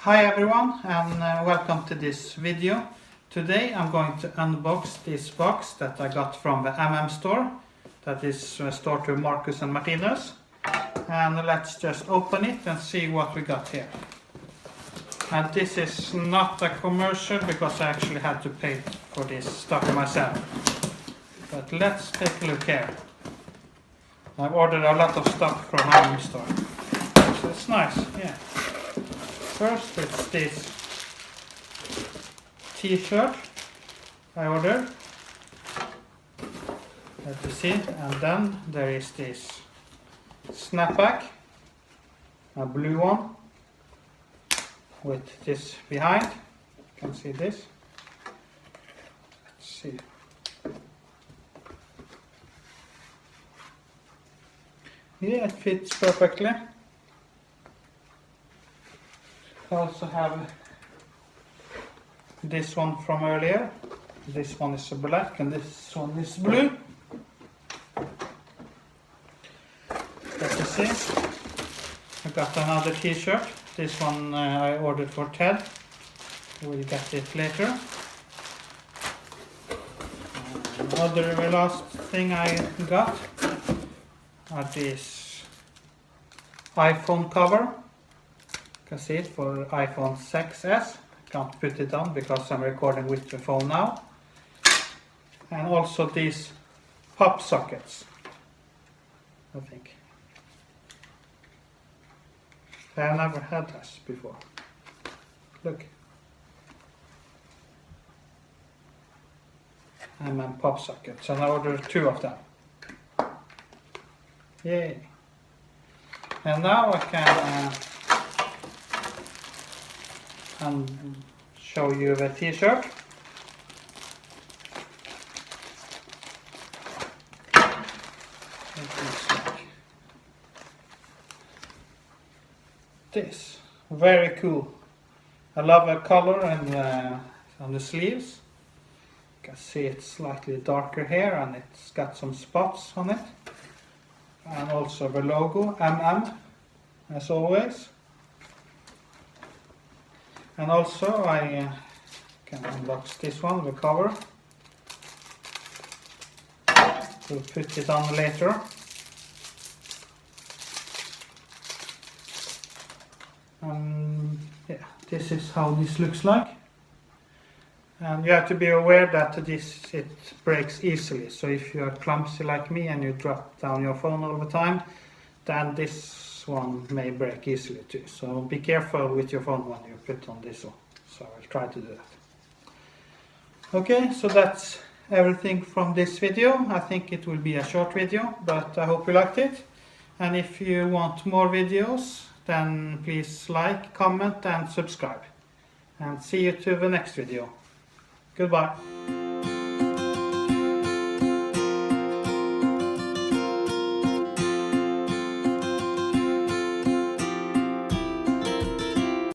Hi everyone, and welcome to this video. Today I'm going to unbox this box that I got from the store. That is a store to Marcus and Martinus. And let's just open it and see what we got here. And this is not a commercial because I actually had to pay for this stuff myself. But let's take a look here. I've ordered a lot of stuff from store. So it's nice, yeah. First it's this t-shirt I ordered, let you see, and then there is this snapback, a blue one with this behind. You can see this. Let's see. Yeah, it fits perfectly. I also have this one from earlier. This one is black and this one is blue. Let me see. I got another t-shirt. This one I ordered for Ted. We'll get it later. The last thing I got are this iPhone cover. You can see it for iPhone 6s. Can't put it on because I'm recording with the phone now. And also these pop sockets, I think. I've never had this before. Look. And pop sockets, and I ordered 2 of them. Yay! And now I can and show you the t-shirt. This very cool. I love the color and on the sleeves. You can see it's slightly darker here and it's got some spots on it. And also the logo as always. And also I can unbox this one, the cover. We'll put it on later. Yeah, this is how this looks like. And you have to be aware that it breaks easily. So if you are clumsy like me and you drop down your phone all the time, then this one may break easily too. So be careful with your phone when you put on this one. So I'll try to do that. Okay, so that's everything from this video. I think it will be a short video, but I hope you liked it. And if you want more videos, then please like, comment and subscribe. And see you to the next video. Goodbye.